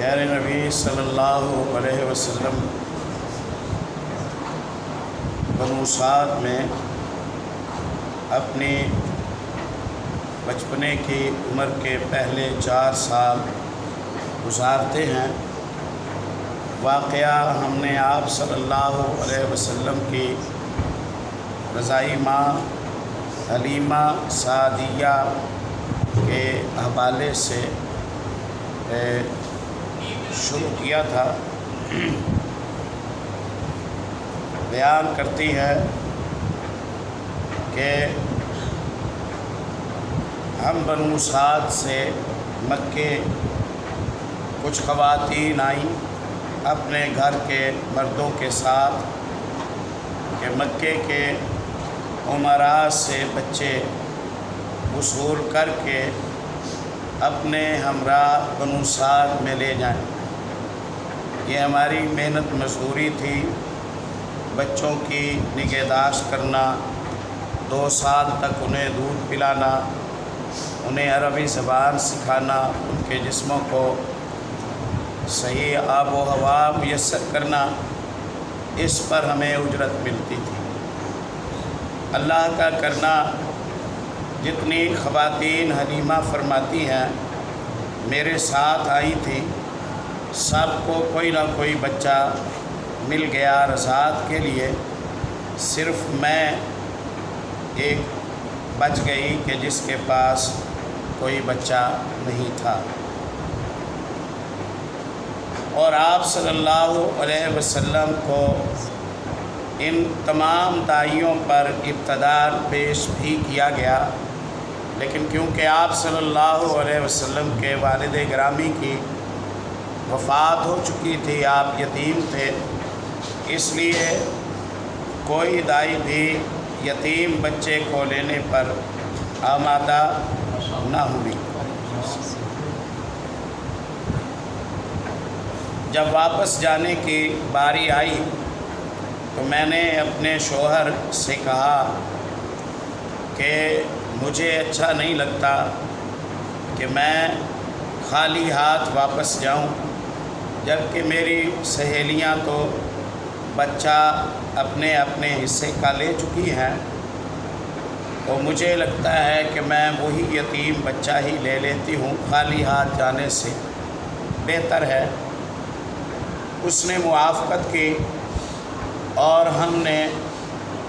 پیارے نبی صلی اللہ علیہ وسلم بنو سعد میں اپنی بچپنے کی عمر کے پہلے 4 سال گزارتے ہیں۔ واقعہ ہم نے آپ صلی اللہ علیہ وسلم کی رضائی ماں حلیمہ سعدیہ کے حوالے سے شروع کیا تھا۔ بیان کرتی ہے کہ ہم بنو سعد سے مکے کچھ خواتین آئیں اپنے گھر کے مردوں کے ساتھ کہ مکے کے عمراء سے بچے وصول کر کے اپنے ہمراہ بنو سعد میں لے جائیں۔ یہ ہماری محنت مزدوری تھی، بچوں کی نگہداشت کرنا، 2 سال تک انہیں دودھ پلانا، انہیں عربی زبان سکھانا، ان کے جسموں کو صحیح آب و ہوا میسر کرنا، اس پر ہمیں اجرت ملتی تھی۔ اللہ کا کرنا، جتنی خواتین حلیمہ فرماتی ہیں میرے ساتھ آئی تھیں، سب کو کوئی نہ کوئی بچہ مل گیا رضاعت کے لیے، صرف میں ایک بچ گئی کہ جس کے پاس کوئی بچہ نہیں تھا۔ اور آپ صلی اللہ علیہ وسلم کو ان تمام داعیوں پر ابتداء پیش بھی کیا گیا، لیکن کیونکہ آپ صلی اللہ علیہ وسلم کے والد گرامی کی وفات ہو چکی تھی، آپ یتیم تھے، اس لیے کوئی دائی بھی یتیم بچے کو لینے پر آمادہ نہ ہوئی۔ جب واپس جانے کی باری آئی تو میں نے اپنے شوہر سے کہا کہ مجھے اچھا نہیں لگتا کہ میں خالی ہاتھ واپس جاؤں، جبکہ میری سہیلیاں تو بچہ اپنے اپنے حصے کا لے چکی ہیں، تو مجھے لگتا ہے کہ میں وہی یتیم بچہ ہی لے لیتی ہوں، خالی ہاتھ جانے سے بہتر ہے۔ اس نے موافقت کی اور ہم نے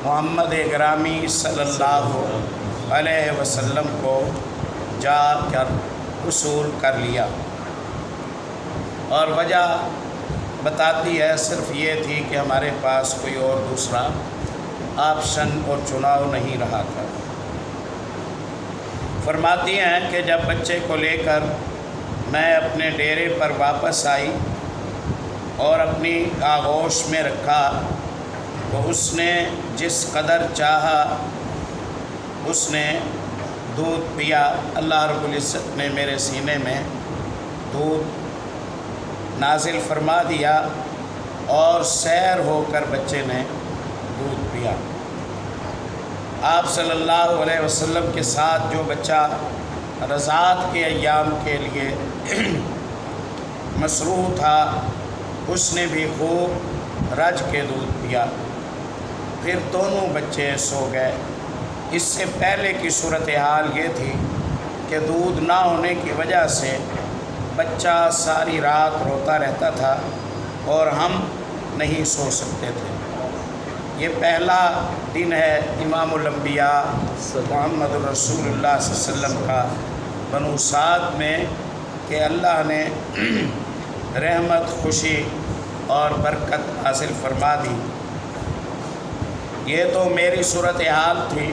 محمد گرامی صلی اللہ علیہ وسلم کو جا کر وصول کر لیا، اور وجہ بتاتی ہے صرف یہ تھی کہ ہمارے پاس کوئی اور دوسرا آپشن اور چناؤ نہیں رہا تھا۔ فرماتی ہیں کہ جب بچے کو لے کر میں اپنے ڈیرے پر واپس آئی اور اپنی آغوش میں رکھا تو اس نے جس قدر چاہا اس نے دودھ پیا۔ اللہ رب العزت نے میرے سینے میں دودھ نازل فرما دیا اور سیر ہو کر بچے نے دودھ پیا۔ آپ صلی اللہ علیہ وسلم کے ساتھ جو بچہ رضاعت کے ایام کے لیے مصروف تھا، اس نے بھی خوب رج کے دودھ پیا، پھر دونوں بچے سو گئے۔ اس سے پہلے کی صورتحال یہ تھی کہ دودھ نہ ہونے کی وجہ سے بچہ ساری رات روتا رہتا تھا اور ہم نہیں سو سکتے تھے۔ یہ پہلا دن ہے امام الانبیاء محمد الرسول اللہ صلی اللہ علیہ وسلم کا بنو سعد میں کہ اللہ نے رحمت، خوشی اور برکت حاصل فرما دی۔ یہ تو میری صورتحال تھی۔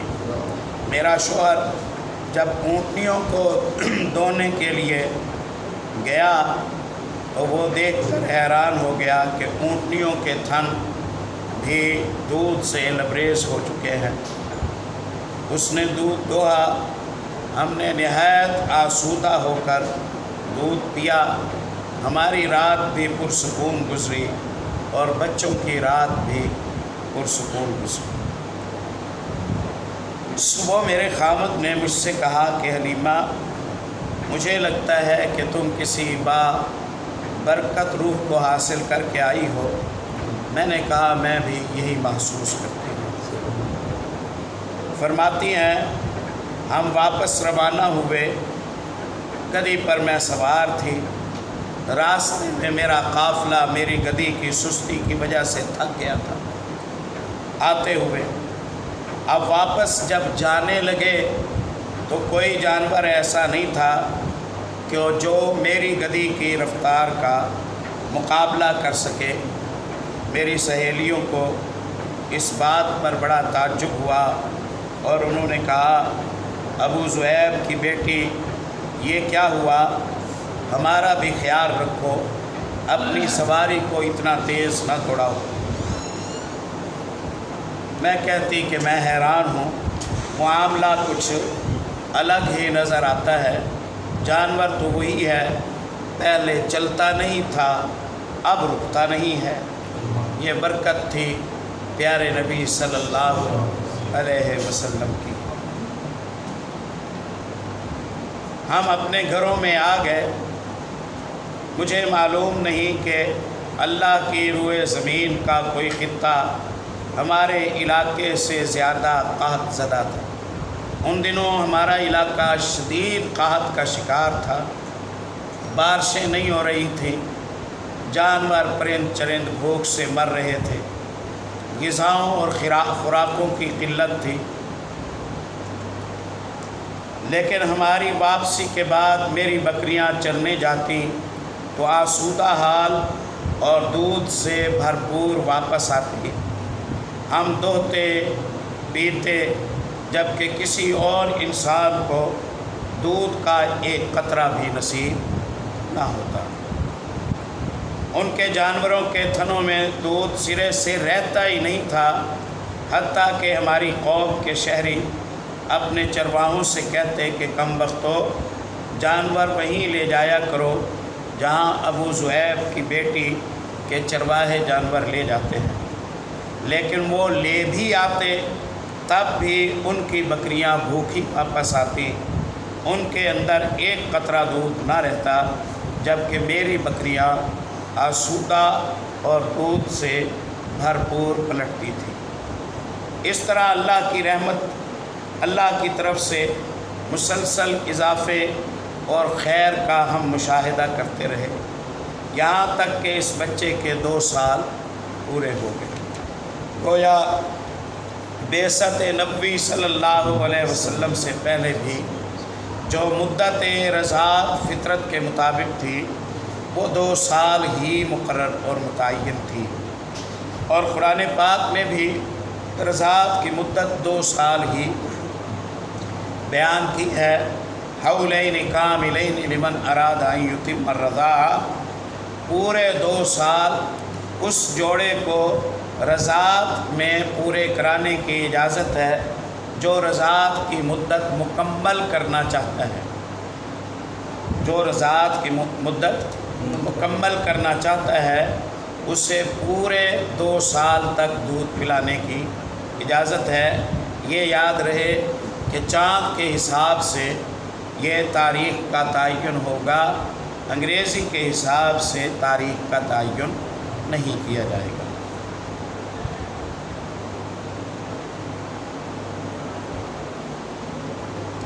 میرا شوہر جب اونٹنیوں کو دھونے کے لیے گیا تو وہ دیکھ کر حیران ہو گیا کہ اونٹنیوں کے تھن بھی دودھ سے لبریز ہو چکے ہیں۔ اس نے دودھ دوہا، ہم نے نہایت آسودہ ہو کر دودھ پیا، ہماری رات بھی پرسکون گزری اور بچوں کی رات بھی پرسکون گزری۔ صبح میرے خاوند نے مجھ سے کہا کہ حلیمہ، مجھے لگتا ہے کہ تم کسی برکت روح کو حاصل کر کے آئی ہو؟ میں نے کہا میں بھی یہی محسوس کرتی ہوں۔ فرماتی ہیں ہم واپس روانہ ہوئے، گدی پر میں سوار تھی، راستے میں میرا قافلہ میری گدی کی سستی کی وجہ سے تھک گیا تھا آتے ہوئے۔ اب واپس جب جانے لگے تو کوئی جانور ایسا نہیں تھا کہ جو میری گدی کی رفتار کا مقابلہ کر سکے۔ میری سہیلیوں کو اس بات پر بڑا تعجب ہوا اور انہوں نے کہا ابو ذؤیب کی بیٹی یہ کیا ہوا؟ ہمارا بھی خیال رکھو، اپنی سواری کو اتنا تیز نہ دوڑاؤ۔ میں کہتی کہ میں حیران ہوں، معاملہ کچھ الگ ہی نظر آتا ہے، جانور تو وہی ہے، پہلے چلتا نہیں تھا اب رکتا نہیں ہے۔ یہ برکت تھی پیارے نبی صلی اللہ علیہ وسلم کی۔ ہم اپنے گھروں میں آ گئے۔ مجھے معلوم نہیں کہ اللہ کی روئے زمین کا کوئی خطہ ہمارے علاقے سے زیادہ قحط زدہ تھا۔ ان دنوں ہمارا علاقہ شدید قحط کا شکار تھا، بارشیں نہیں ہو رہی تھیں، جانور پرند چرند بھوک سے مر رہے تھے، غذاؤں اور خوراکوں کی قلت تھی۔ لیکن ہماری واپسی کے بعد میری بکریاں چرنے جاتی تو آسودہ حال اور دودھ سے بھرپور واپس آتی۔ ہم دوہتے پیتے، جبکہ کسی اور انسان کو دودھ کا ایک قطرہ بھی نصیب نہ ہوتا۔ ان کے جانوروں کے تھنوں میں دودھ سرے سے رہتا ہی نہیں تھا، حتیٰ کہ ہماری قوم کے شہری اپنے چرواہوں سے کہتے کہ کم بختو، جانور وہیں لے جایا کرو جہاں ابو ذؤیب کی بیٹی کے چرواہے جانور لے جاتے ہیں۔ لیکن وہ لے بھی آتے تب بھی ان کی بکریاں بھوکی واپس آتی، ان کے اندر ایک قطرہ دودھ نہ رہتا، جبکہ میری بکریاں آسودہ اور دودھ سے بھرپور پلٹتی تھی۔ اس طرح اللہ کی رحمت، اللہ کی طرف سے مسلسل اضافے اور خیر کا ہم مشاہدہ کرتے رہے، یہاں تک کہ اس بچے کے 2 سال پورے ہو گئے۔ گویا بعثت نبوی صلی اللہ علیہ وسلم سے پہلے بھی جو مدت رضاعت فطرت کے مطابق تھی وہ 2 سال ہی مقرر اور متعین تھی، اور قرآن پاک میں بھی رضاعت کی مدت 2 سال ہی بیان کی ہے۔ حولین کاملین لمن اراد ان یتم الرضاعہ، پورے 2 سال اس جوڑے کو رضاعت میں پورے کرانے کی اجازت ہے جو رضاعت کی مدت مکمل کرنا چاہتا ہے۔ جو رضاعت کی مدت مکمل کرنا چاہتا ہے اسے پورے 2 سال تک دودھ پلانے کی اجازت ہے۔ یہ یاد رہے کہ چاند کے حساب سے یہ تاریخ کا تعین ہوگا، انگریزی کے حساب سے تاریخ کا تعین نہیں کیا جائے گا۔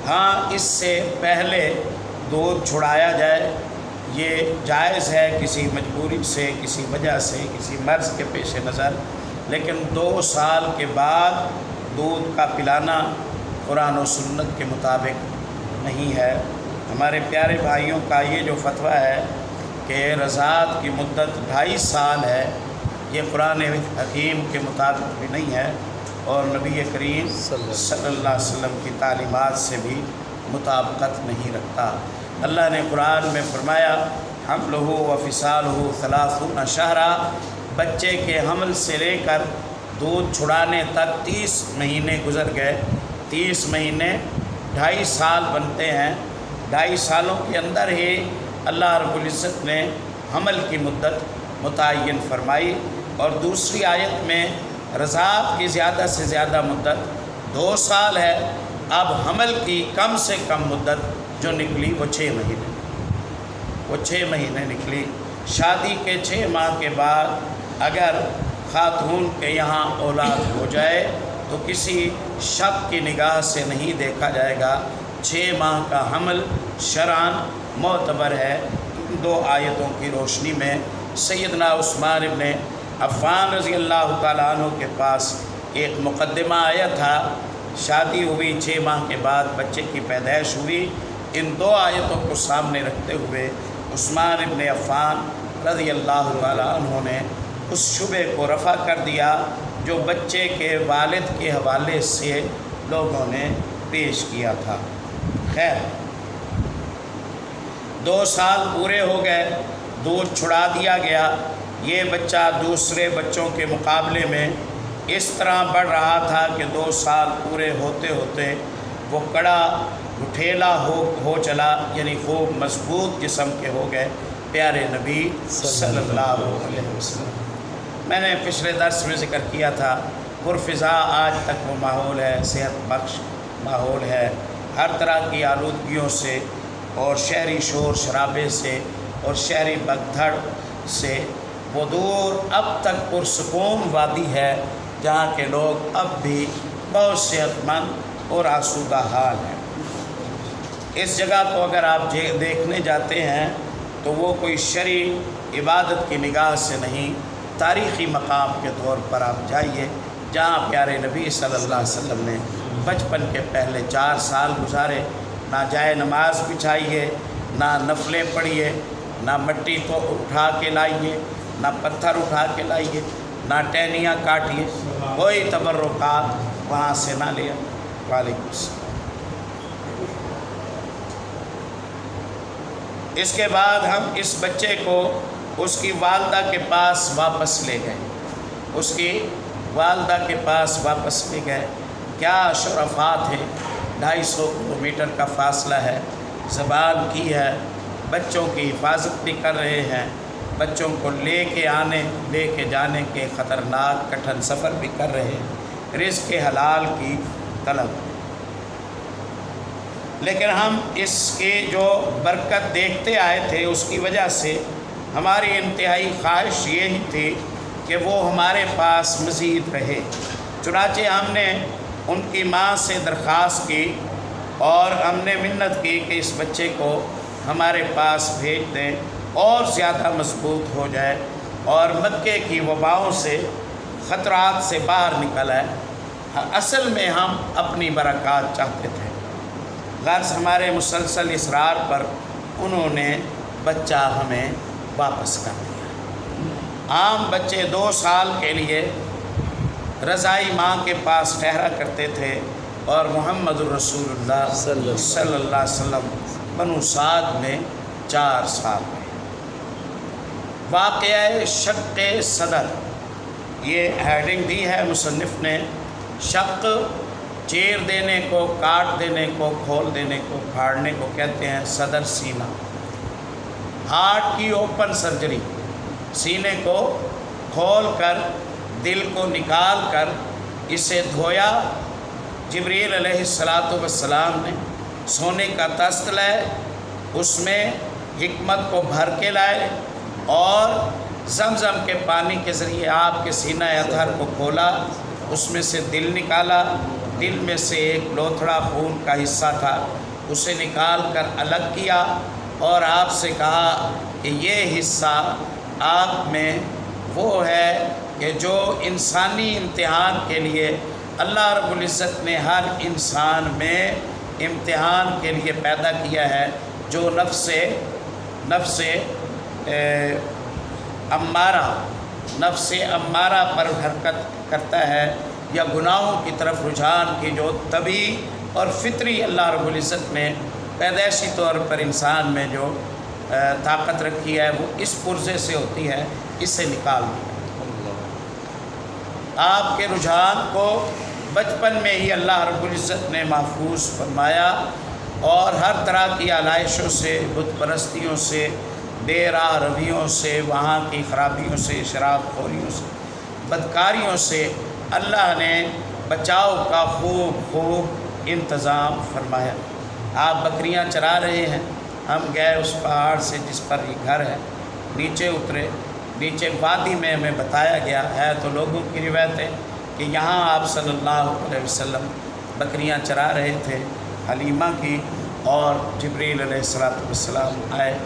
ہاں، اس سے پہلے دودھ چھڑایا جائے یہ جائز ہے، کسی مجبوری سے، کسی وجہ سے، کسی مرض کے پیش نظر، لیکن 2 سال کے بعد دودھ کا پلانا قرآن و سنت کے مطابق نہیں ہے۔ ہمارے پیارے بھائیوں کا یہ جو فتویٰ ہے کہ رضاعت کی مدت 2.5 سال ہے، یہ قرآن حکیم کے مطابق بھی نہیں ہے اور نبی کریم صلی اللہ علیہ وسلم کی تعلیمات سے بھی مطابقت نہیں رکھتا۔ اللہ نے قرآن میں فرمایا حملہ و فصالہ 30 شہرا، بچے کے حمل سے لے کر دودھ چھڑانے تک 30 مہینے گزر گئے۔ 30 مہینے 2.5 سال بنتے ہیں۔ 2.5 سالوں کے اندر ہی اللہ رب العزت نے حمل کی مدت متعین فرمائی، اور دوسری آیت میں رضاعت کی زیادہ سے زیادہ مدت 2 سال ہے۔ اب حمل کی کم سے کم مدت جو نکلی وہ 6 مہینے، وہ 6 مہینے نکلی۔ شادی کے 6 ماہ کے بعد اگر خاتون کے یہاں اولاد ہو جائے تو کسی شک کی نگاہ سے نہیں دیکھا جائے گا۔ 6 ماہ کا حمل شرعاً معتبر ہے۔ ان 2 آیتوں کی روشنی میں سیدنا عثمان ابن عفان رضی اللہ تعالیٰ عنہ کے پاس ایک مقدمہ آیا تھا، شادی ہوئی 6 ماہ کے بعد بچے کی پیدائش ہوئی۔ ان 2 آیتوں کو سامنے رکھتے ہوئے عثمان ابن عفان رضی اللہ تعالیٰ عنہ نے اس شبہ کو رفع کر دیا جو بچے کے والد کے حوالے سے لوگوں نے پیش کیا تھا۔ خیر، 2 سال پورے ہو گئے، دودھ چھڑا دیا گیا۔ یہ بچہ دوسرے بچوں کے مقابلے میں اس طرح بڑھ رہا تھا کہ 2 سال پورے ہوتے ہوتے وہ کڑا گٹھیلا ہو چلا، یعنی خوب مضبوط جسم کے ہو گئے پیارے نبی صلی اللہ علیہ وسلم۔ میں نے پچھلے درس میں ذکر کیا تھا، پرفضا آج تک وہ ماحول ہے، صحت بخش ماحول ہے، ہر طرح کی آلودگیوں سے اور شہری شور شرابے سے اور شہری بگدھڑ سے وہ دور اب تک پرسکون وادی ہے جہاں کے لوگ اب بھی بہت صحت مند اور آسودہ حال ہیں۔ اس جگہ کو اگر آپ دیکھنے جاتے ہیں تو وہ کوئی شرعی عبادت کی نگاہ سے نہیں، تاریخی مقام کے طور پر آپ جائیے جہاں پیارے نبی صلی اللہ علیہ وسلم نے بچپن کے پہلے 4 سال گزارے۔ نہ جائے نماز بچھائیے، نہ نفلیں پڑھیے، نہ مٹی کو اٹھا کے لائیے، نہ پتھر اٹھا کے لائیے، نہ ٹہنیاں کاٹیے، کوئی تبرکات وہاں سے نہ لیا۔ وعلیکم السلام۔ اس کے بعد ہم اس بچے کو اس کی والدہ کے پاس واپس لے گئے، اس کی والدہ کے پاس واپس لے گئے۔ کیا شرفات ہیں، 250 کلومیٹر کا فاصلہ ہے، زبان کی ہے، بچوں کی حفاظت بھی کر رہے ہیں، بچوں کو لے کے جانے کے خطرناک کٹھن سفر بھی کر رہے ہیں، رزق حلال کی طلب۔ لیکن ہم اس کی جو برکت دیکھتے آئے تھے اس کی وجہ سے ہماری انتہائی خواہش یہی تھی کہ وہ ہمارے پاس مزید رہے۔ چنانچہ ہم نے ان کی ماں سے درخواست کی اور ہم نے منت کی کہ اس بچے کو ہمارے پاس بھیج دیں اور زیادہ مضبوط ہو جائے اور مکے کی وباؤں سے خطرات سے باہر نکل آئے۔ اصل میں ہم اپنی برکات چاہتے تھے، غرض ہمارے مسلسل اصرار پر انہوں نے بچہ ہمیں واپس کر دیا۔ عام بچے 2 سال کے لیے رضائی ماں کے پاس ٹھہرا کرتے تھے اور محمد الرسول اللہ صلی اللہ علیہ وسلم بنو سعد میں 4 سال میں۔ واقعہ شق صدر، یہ ہیڈنگ دی ہے مصنف نے۔ شق چیر دینے کو، کاٹ دینے کو، کھول دینے کو، پھاڑنے کو کہتے ہیں۔ صدر سینہ، ہارٹ کی اوپن سرجری، سینے کو کھول کر دل کو نکال کر اسے دھویا۔ جبریل علیہ السلام نے سونے کا تست لائے، اس میں حکمت کو بھر کے لائے اور زمزم کے پانی کے ذریعے آپ کے سینہ اطہر کو کھولا، اس میں سے دل نکالا۔ دل میں سے ایک لوتھڑا خون کا حصہ تھا، اسے نکال کر الگ کیا اور آپ سے کہا کہ یہ حصہ آپ میں وہ ہے کہ جو انسانی امتحان کے لیے اللہ رب العزت نے ہر انسان میں امتحان کے لیے پیدا کیا ہے، جو نفس امارہ پر حرکت کرتا ہے یا گناہوں کی طرف رجحان کی جو طبعی اور فطری اللہ رب العزت نے پیدائشی طور پر انسان میں جو طاقت رکھی ہے وہ اس پرزے سے ہوتی ہے، اسے نکال دیا۔ آپ کے رجحان کو بچپن میں ہی اللہ رب العزت نے محفوظ فرمایا اور ہر طرح کی آلائشوں سے، بت پرستیوں سے، بے راہ رویوں سے، وہاں کی خرابیوں سے، شراب خوریوں سے، بدکاریوں سے اللہ نے بچاؤ کا خوب انتظام فرمایا۔ آپ بکریاں چرا رہے ہیں، ہم گئے اس پہاڑ سے جس پر یہ گھر ہے، نیچے اترے، نیچے وادی میں ہمیں بتایا گیا ہے تو لوگوں کی روایت ہے کہ یہاں آپ صلی اللہ علیہ وسلم بکریاں چرا رہے تھے حلیمہ کی، اور جبریل علیہ السلام آئے،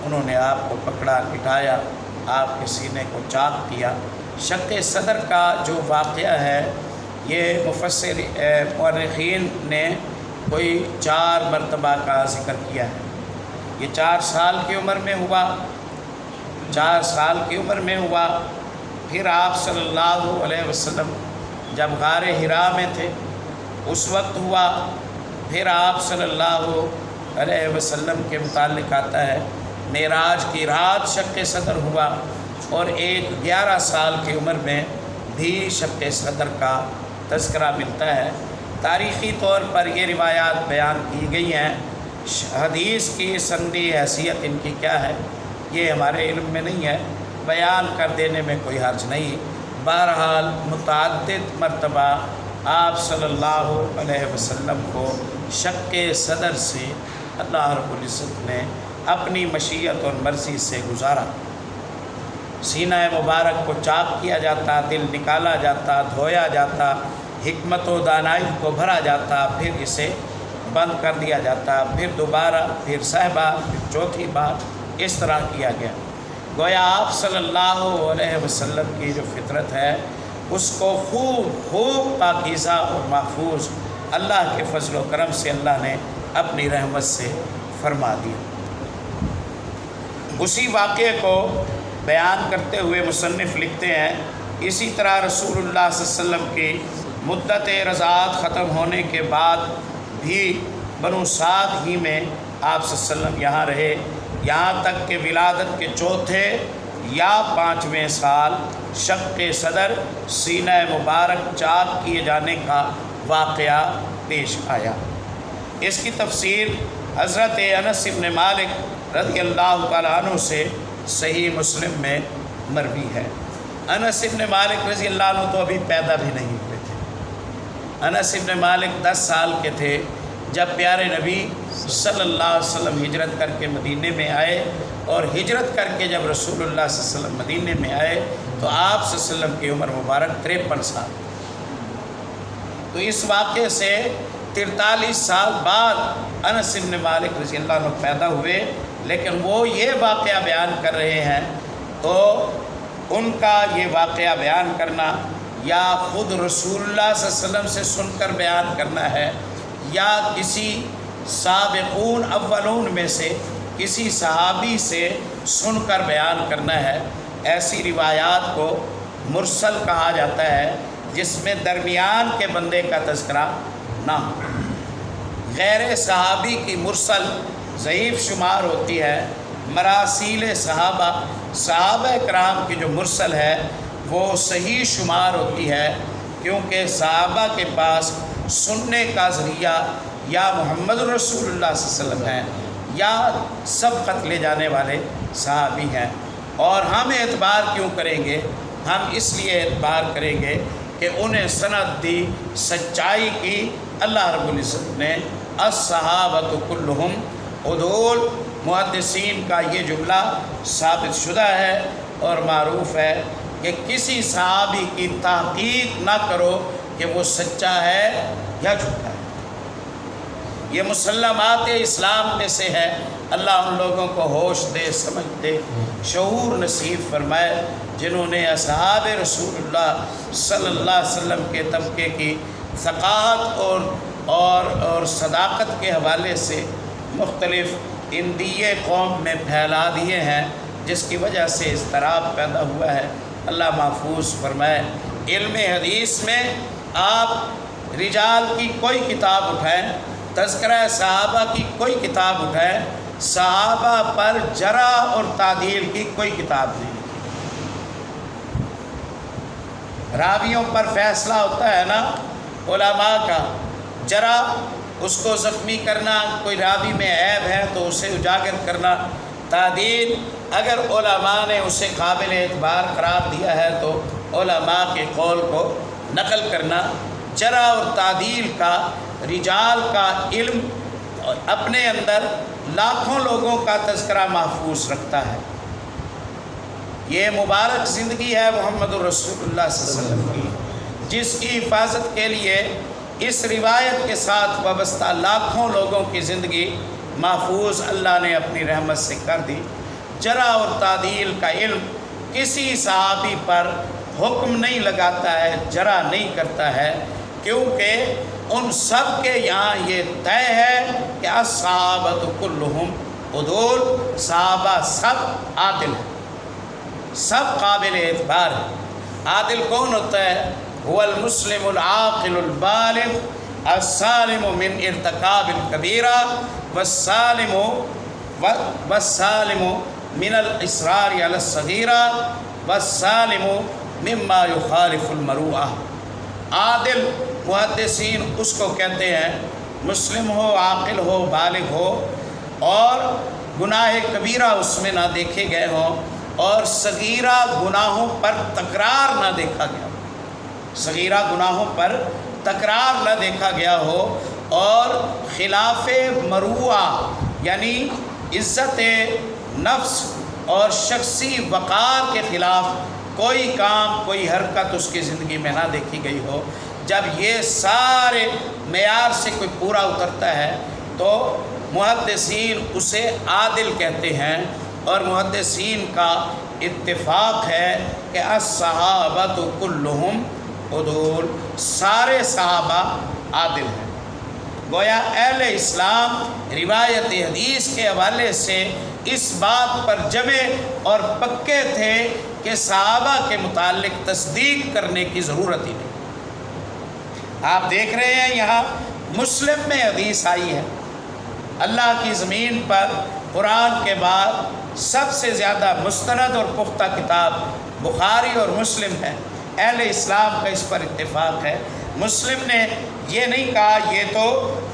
انہوں نے آپ کو پکڑا، لٹایا، آپ کے سینے کو چاک کیا۔ شق صدر کا جو واقعہ ہے یہ مورخین نے کوئی 4 مرتبہ کا ذکر کیا ہے۔ یہ 4 سال کی عمر میں ہوا، 4 سال کی عمر میں ہوا۔ پھر آپ صلی اللہ علیہ وسلم جب غار حرا میں تھے اس وقت ہوا۔ پھر آپ صلی اللہ علیہ وسلم کے متعلق آتا ہے معراج کی رات شق صدر ہوا، اور 11 سال کی عمر میں بھی شق صدر کا تذکرہ ملتا ہے۔ تاریخی طور پر یہ روایات بیان کی گئی ہیں، حدیث کی سندی حیثیت ان کی کیا ہے یہ ہمارے علم میں نہیں ہے، بیان کر دینے میں کوئی حرج نہیں۔ بہرحال متعدد مرتبہ آپ صلی اللہ علیہ وسلم کو شق صدر سے اللہ رب العزت نے اپنی مشیت اور مرضی سے گزارا۔ سینہ مبارک کو چاک کیا جاتا، دل نکالا جاتا، دھویا جاتا، حکمت و دانائی کو بھرا جاتا، پھر اسے بند کر دیا جاتا، پھر دوبارہ، پھر 6 بار، پھر 4تھی بار، اس طرح کیا گیا۔ گویا آپ صلی اللہ علیہ وسلم کی جو فطرت ہے اس کو خوب پاکیزہ اور محفوظ اللہ کے فضل و کرم سے اللہ نے اپنی رحمت سے فرما دیا۔ اسی واقعے کو بیان کرتے ہوئے مصنف لکھتے ہیں، اسی طرح رسول اللہ صلی اللہ علیہ وسلم کی مدت رضاعت ختم ہونے کے بعد بھی بنو سعد ہی میں آپ صلی اللہ علیہ وسلم یہاں رہے، یہاں تک کہ ولادت کے 4تھے یا 5ویں سال شق صدر سینہ مبارک چاک کیے جانے کا واقعہ پیش آیا۔ اس کی تفسیر حضرت انس بن مالک رضی اللہ تعالیٰ عنہ سے صحیح مسلم میں مروی ہے۔ انس بن مالک رضی اللہ عنہ تو ابھی پیدا بھی نہیں ہوئے تھے۔ انس بن مالک 10 سال کے تھے جب پیارے نبی صلی اللہ علیہ وسلم ہجرت کر کے مدینے میں آئے، اور ہجرت کر کے جب رسول اللہ صلی اللہ علیہ وسلم مدینے میں آئے تو آپ صلی اللہ علیہ وسلم کی عمر مبارک 53 سال۔ تو اس واقعے سے 43 سال بعد انس بن مالک رضی اللہ عنہ پیدا ہوئے، لیکن وہ یہ واقعہ بیان کر رہے ہیں تو ان کا یہ واقعہ بیان کرنا یا خود رسول اللہ صلی اللہ علیہ وسلم سے سن کر بیان کرنا ہے، یا کسی سابقون اولون میں سے کسی صحابی سے سن کر بیان کرنا ہے۔ ایسی روایات کو مرسل کہا جاتا ہے جس میں درمیان کے بندے کا تذکرہ نہ ہو۔ غیر صحابی کی مرسل ضعیف شمار ہوتی ہے۔ مراسیل صحابہ کرام کی جو مرسل ہے وہ صحیح شمار ہوتی ہے، کیونکہ صحابہ کے پاس سننے کا ذریعہ یا محمد رسول اللہ صلی اللہ علیہ وسلم ہیں یا سبقت لے جانے والے صحابی ہیں۔ اور ہم اعتبار کیوں کریں گے؟ ہم اس لیے اعتبار کریں گے کہ انہیں سند دی، سچائی کی۔ اللہ رب العزت نے الصحابۃ کلہم عدول، محدثین کا یہ جملہ ثابت شدہ ہے اور معروف ہے کہ کسی صحابی کی تحقیق نہ کرو کہ وہ سچا ہے یا جھوٹا ہے۔ یہ مسلمات اسلام میں سے ہے۔ اللہ ان لوگوں کو ہوش دے، سمجھ دے، شعور نصیب فرمائے جنہوں نے اصحاب رسول اللہ صلی اللہ علیہ وسلم کے طبقے کی ثقافت اور صداقت کے حوالے سے مختلف اندیے قوم میں پھیلا دیے ہیں، جس کی وجہ سے اضطراب پیدا ہوا ہے۔ اللہ محفوظ فرمائے۔ علم حدیث میں آپ رجال کی کوئی کتاب اٹھائیں، تذکرہ صحابہ کی کوئی کتاب اٹھائیں، صحابہ پر جرح اور تعدیل کی کوئی کتاب نہیں لکھی۔ راویوں پر فیصلہ ہوتا ہے نا علماء کا، جرح اس کو زخمی کرنا، کوئی راوی میں عیب ہے تو اسے اجاگر کرنا، تعدیل اگر علماء نے اسے قابل اعتبار قرار دیا ہے تو علماء کے قول کو نقل کرنا۔ جرح اور تعدیل کا، رجال کا علم اپنے اندر لاکھوں لوگوں کا تذکرہ محفوظ رکھتا ہے۔ یہ مبارک زندگی ہے محمد رسول اللہ صلی اللہ علیہ وسلم کی، جس کی حفاظت کے لیے اس روایت کے ساتھ وابستہ لاکھوں لوگوں کی زندگی محفوظ اللہ نے اپنی رحمت سے کر دی۔ جرح اور تعدیل کا علم کسی صحابی پر حکم نہیں لگاتا ہے، جرح نہیں کرتا ہے، کیونکہ ان سب کے یہاں یہ طے ہے کہ الصحابۃ کلہم عدول، صحابہ سب عادل ہیں، سب قابل اعتبار ہیں۔ عادل کون ہوتا ہے؟ هو المسلم العاقل البالغ السالم من ارتکاب الکبیرہ والسالم من الاصرار علی الصغیرہ والسالم مما یخالف المروءہ۔ عادل محدثین اس کو کہتے ہیں مسلم ہو، عاقل ہو، بالغ ہو، اور گناہ کبیرہ اس میں نہ دیکھے گئے ہوں، اور صغیرہ گناہوں پر تکرار نہ دیکھا گیا، صغیرہ گناہوں پر تکرار نہ دیکھا گیا ہو، اور خلاف مروءہ یعنی عزت نفس اور شخصی وقار کے خلاف کوئی کام، کوئی حرکت اس کی زندگی میں نہ دیکھی گئی ہو۔ جب یہ سارے معیار سے کوئی پورا اترتا ہے تو محدثین اسے عادل کہتے ہیں، اور محدثین کا اتفاق ہے کہ الصحابۃ کلہم عدول، سارے صحابہ عادل ہیں۔ گویا اہل اسلام روایت حدیث کے حوالے سے اس بات پر جمے اور پکے تھے کہ صحابہ کے متعلق تصدیق کرنے کی ضرورت ہی نہیں۔ آپ دیکھ رہے ہیں یہاں مسلم میں حدیث آئی ہے، اللہ کی زمین پر قرآن کے بعد سب سے زیادہ مستند اور پختہ کتاب بخاری اور مسلم ہے۔ اہل اسلام کا اس پر اتفاق ہے۔ مسلم نے یہ نہیں کہا یہ تو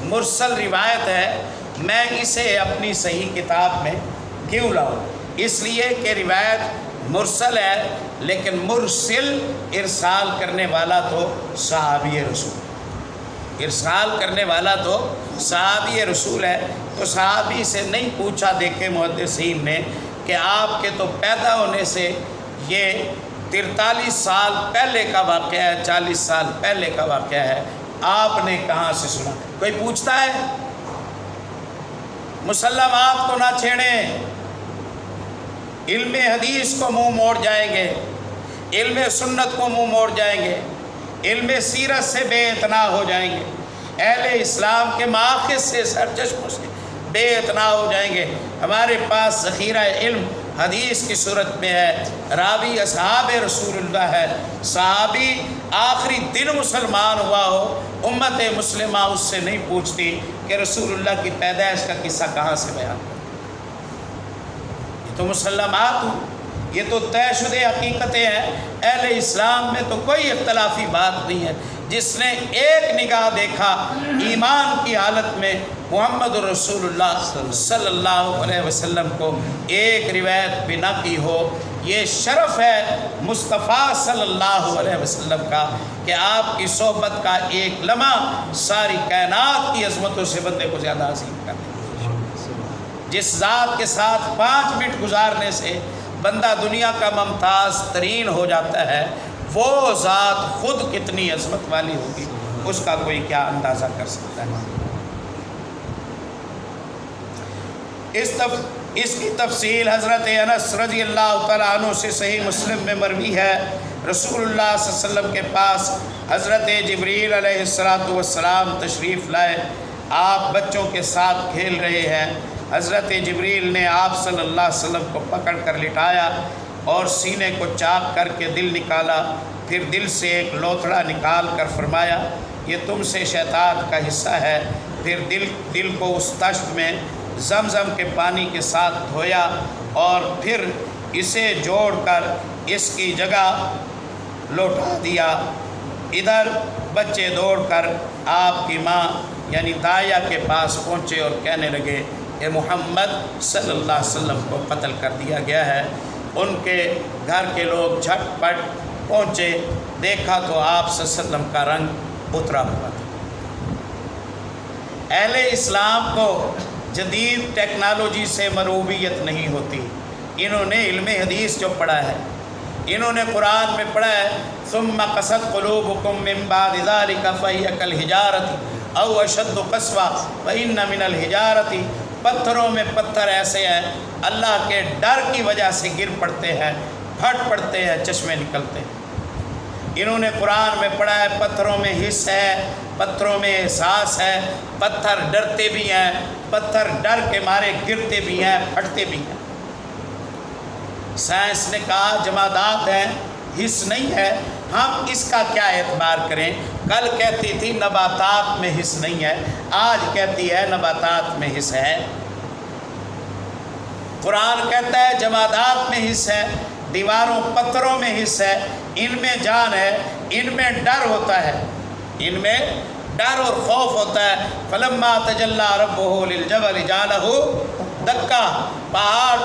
مرسل روایت ہے، میں اسے اپنی صحیح کتاب میں کیوں لاؤں، اس لیے کہ روایت مرسل ہے، لیکن مرسل ارسال کرنے والا تو صحابی رسول، ارسال کرنے والا تو صحابی رسول ہے۔ تو صحابی سے نہیں پوچھا دیکھے محدثین نے کہ آپ کے تو پیدا ہونے سے یہ 43 سال پہلے کا واقعہ ہے، 40 سال پہلے کا واقعہ ہے، آپ نے کہاں سے سنا؟ کوئی پوچھتا ہے؟ مسلمات کو نہ چھیڑیں، علم حدیث کو منہ موڑ جائیں گے، علم سنت کو منہ موڑ جائیں گے، علم سیرت سے بے اعتنا ہو جائیں گے، اہل اسلام کے ماخذ سے سرچشموں سے بے اعتنا ہو جائیں گے۔ ہمارے پاس ذخیرہ علم حدیث کی صورت میں ہے، راوی اصحاب رسول اللہ ہے، صحابی آخری دن مسلمان ہوا ہو، امت مسلمہ اس سے نہیں پوچھتی کہ رسول اللہ کی پیدائش کا قصہ کہاں سے بیان کریں۔ یہ تو مسلمات ہوں، یہ تو طے شدہ حقیقتیں ہیں۔ اہل اسلام میں تو کوئی اختلافی بات نہیں ہے۔ جس نے ایک نگاہ دیکھا ایمان کی حالت میں محمد رسول اللہ صلی اللہ علیہ وسلم کو، ایک روایت بھی نہ کی ہو، یہ شرف ہے مصطفیٰ صلی اللہ علیہ وسلم کا کہ آپ کی صحبت کا ایک لمحہ ساری کائنات کی عظمتوں سے بندے کو زیادہ عظیم کر دے۔ جس ذات کے ساتھ 5 منٹ گزارنے سے بندہ دنیا کا ممتاز ترین ہو جاتا ہے، وہ ذات خود کتنی عظمت والی ہوگی، اس کا کوئی کیا اندازہ کر سکتا ہے۔ اس کی تفصیل حضرت انس رضی اللہ تعالیٰ عنہ سے صحیح مسلم میں مروی ہے۔ رسول اللہ صلی اللہ علیہ وسلم کے پاس حضرت جبریل علیہ السلام تشریف لائے، آپ بچوں کے ساتھ کھیل رہے ہیں۔ حضرت جبریل نے آپ صلی اللہ علیہ وسلم کو پکڑ کر لٹایا اور سینے کو چاک کر کے دل نکالا، پھر دل سے ایک لوتھڑا نکال کر فرمایا یہ تم سے شیطان کا حصہ ہے۔ پھر دل کو اس تشت میں زمزم کے پانی کے ساتھ دھویا اور پھر اسے جوڑ کر اس کی جگہ لوٹا دیا۔ ادھر بچے دوڑ کر آپ کی ماں یعنی دایا کے پاس پہنچے اور کہنے لگے کہ محمد صلی اللہ علیہ وسلم کو قتل کر دیا گیا ہے۔ ان کے گھر کے لوگ جھٹ پٹ پہنچے، دیکھا تو آپ صلی اللہ علیہ وسلم کا رنگ اترا ہوا تھا۔ اہل اسلام کو جدید ٹیکنالوجی سے مرعوبیت نہیں ہوتی، انہوں نے علم حدیث جو پڑھا ہے، انہوں نے قرآن میں پڑھا ہے ثم قست قلوبکم من بعد ذلک فہی کالحجارۃ او اشد قسوہ فإن من الحجارۃ، پتھروں میں پتھر ایسے ہیں اللہ کے ڈر کی وجہ سے گر پڑتے ہیں، پھٹ پڑتے ہیں، چشمے نکلتے ہیں۔ انہوں نے قرآن میں پڑھا ہے پتھروں میں حس ہے، پتھروں میں احساس ہے، پتھر ڈرتے بھی ہیں، پتھر ڈر کے مارے گرتے بھی ہیں، پھٹتے بھی ہیں۔ سائنس نے کہا جمادات ہیں، حس نہیں ہے، ہم اس کا کیا اعتبار کریں؟ کل کہتی تھی نباتات میں حس نہیں ہے، آج کہتی ہے نباتات میں حس ہے۔ قرآن کہتا ہے جمادات میں حس ہے، دیواروں پتھروں میں حس ہے، ان میں جان ہے، ان میں ڈر ہوتا ہے، ان میں ڈر اور خوف ہوتا ہے۔ فلما تجلی ربہ للجبل جعلہ دکا، پہاڑ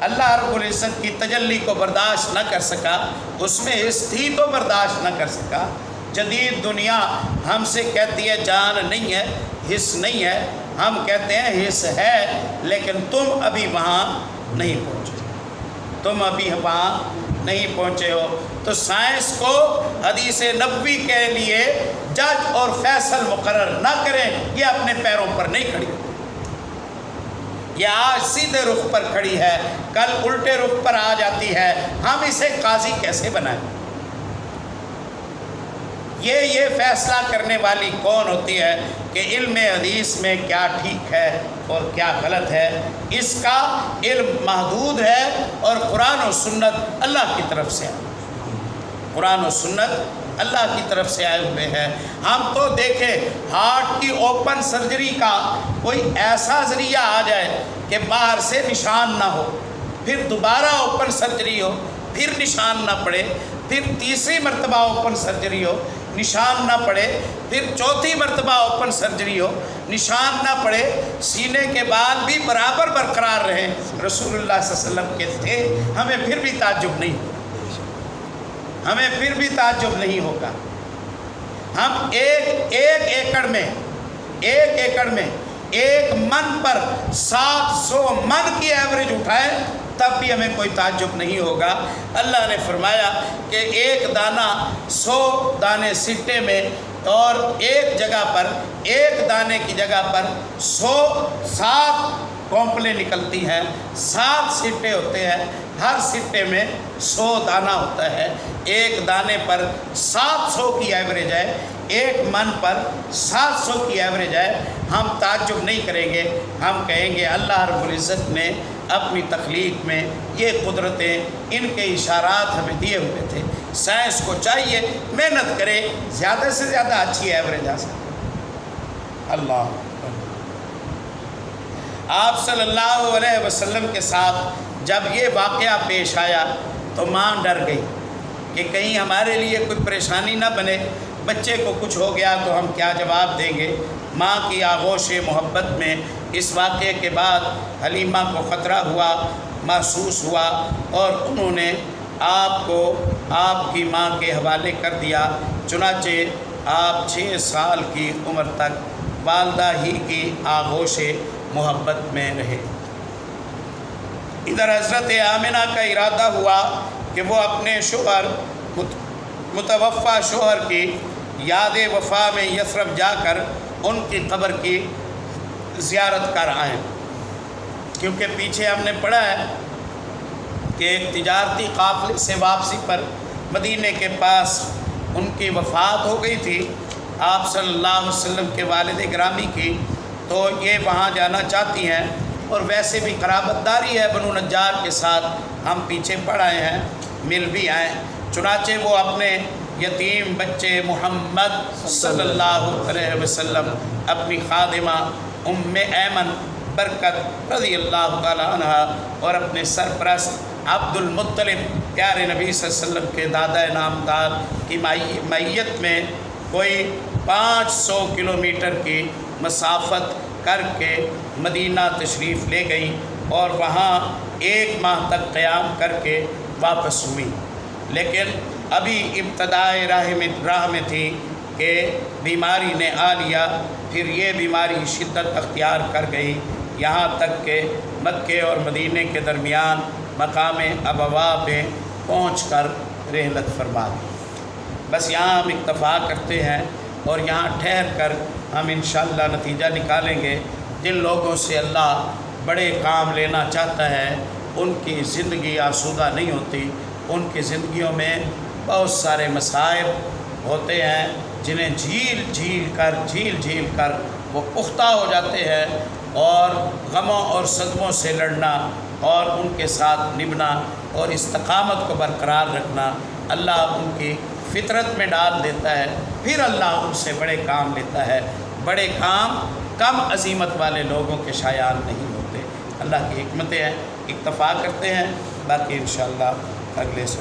اللہ رب العزت کی تجلی کو برداشت نہ کر سکا، اس میں حس تھی تو برداشت نہ کر سکا۔ جدید دنیا ہم سے کہتی ہے جان نہیں ہے، حس نہیں ہے، ہم کہتے ہیں حس ہے، لیکن تم ابھی وہاں نہیں پہنچے، تم ابھی وہاں نہیں پہنچے ہو۔ تو سائنس کو حدیث نبوی کے لیے جج اور فیصل مقرر نہ کریں، یہ اپنے پیروں پر نہیں کھڑی ہوتی، یہ آج سیدھے رخ پر کھڑی ہے، کل الٹے رخ پر آ جاتی ہے، ہم اسے قاضی کیسے بنائیں؟ یہ فیصلہ کرنے والی کون ہوتی ہے کہ علم حدیث میں کیا ٹھیک ہے اور کیا غلط ہے؟ اس کا علم محدود ہے، اور قرآن و سنت اللہ کی طرف سے قرآن و سنت اللہ کی طرف سے آئے ہوئے ہیں۔ ہم تو دیکھیں ہارٹ کی اوپن سرجری کا کوئی ایسا ذریعہ آ جائے کہ باہر سے نشان نہ ہو، پھر دوبارہ اوپن سرجری ہو، پھر نشان نہ پڑے، پھر تیسری مرتبہ اوپن سرجری ہو، نشان نہ پڑے، پھر چوتھی مرتبہ اوپن سرجری ہو، نشان نہ پڑے، سینے کے بال بھی برابر برقرار رہیں، رسول اللہ صلی اللہ علیہ وسلم کے تھے، ہمیں پھر بھی تعجب نہیں ہوگا، ہمیں پھر بھی تعجب نہیں ہوگا۔ ہم ایک ایکڑ میں ایک من پر 700 من کی ایوریج اٹھائیں تب بھی ہمیں کوئی تعجب نہیں ہوگا۔ اللہ نے فرمایا کہ ایک دانہ 100 دانے سٹے میں، اور ایک جگہ پر، ایک دانے کی جگہ پر 7 کونپلیں نکلتی ہیں، 7 سٹے ہوتے ہیں، ہر سٹے میں 100 دانہ ہوتا ہے، ایک دانے پر 700 کی ایوریج ہے، ایک من پر 700 کی ایوریج ہے۔ ہم تعجب نہیں کریں گے، ہم کہیں گے اللہ رب العزت نے اپنی تخلیق میں یہ قدرتیں، ان کے اشارات ہمیں دیے ہوئے تھے۔ سائنس کو چاہیے محنت کرے، زیادہ سے زیادہ اچھی ایوریج آ سکے۔ اللہ آپ صلی اللہ علیہ وسلم کے ساتھ جب یہ واقعہ پیش آیا تو ماں ڈر گئی کہ کہیں ہمارے لیے کوئی پریشانی نہ بنے، بچے کو کچھ ہو گیا تو ہم کیا جواب دیں گے۔ ماں کی آغوش محبت میں اس واقعے کے بعد حلیمہ کو خطرہ ہوا، محسوس ہوا، اور انہوں نے آپ کو آپ کی ماں کے حوالے کر دیا۔ چنانچہ آپ 6 سال کی عمر تک والدہ ہی کی آغوش محبت میں رہے۔ ادھر حضرت آمنہ کا ارادہ ہوا کہ وہ اپنے شوہر، متوفی شوہر کی یاد وفا میں یثرب جا کر ان کی قبر کی زیارت کر آئیں، کیونکہ پیچھے ہم نے پڑھا ہے کہ ایک تجارتی قافلے سے واپسی پر مدینے کے پاس ان کی وفات ہو گئی تھی، آپ صلی اللہ علیہ وسلم کے والد گرامی کی، تو یہ وہاں جانا چاہتی ہیں، اور ویسے بھی قرابت داری ہے بنو نجار کے ساتھ، ہم پیچھے پڑھ آئے ہیں، مل بھی آئیں۔ چنانچہ وہ اپنے یتیم بچے محمد صلی اللہ علیہ وسلم، اپنی خادمہ ام ایمن برکت رضی اللہ تعالی عنہ، اور اپنے سرپرست عبد المطلب پیارے نبی صلی اللہ علیہ وسلم کے دادا نامدار کی میت میں کوئی 500 کلومیٹر کی مسافت کر کے مدینہ تشریف لے گئی، اور وہاں 1 ماہ تک قیام کر کے واپس ہوئی۔ لیکن ابھی ابتدائے راہ میں تھی کہ بیماری نے آ لیا، پھر یہ بیماری شدت اختیار کر گئی، یہاں تک کہ مکے اور مدینے کے درمیان مقام ابوا پہ پہنچ کر رحلت فرما دی۔ بس یہاں ہم اکتفا کرتے ہیں اور یہاں ٹھہر کر ہم انشاءاللہ نتیجہ نکالیں گے۔ جن لوگوں سے اللہ بڑے کام لینا چاہتا ہے ان کی زندگی آسودہ نہیں ہوتی، ان کی زندگیوں میں بہت سارے مصائب ہوتے ہیں جنہیں جھیل جھیل کر وہ پختہ ہو جاتے ہیں، اور غموں اور صدموں سے لڑنا اور ان کے ساتھ نبھنا اور استقامت کو برقرار رکھنا اللہ ان کی فطرت میں ڈال دیتا ہے۔ پھر اللہ ان سے بڑے کام لیتا ہے۔ بڑے کام کم عزیمت والے لوگوں کے شایان نہیں ہوتے۔ اللہ کی حکمتیں ہیں، اکتفا کرتے ہیں، باقی انشاءاللہ اگلے سے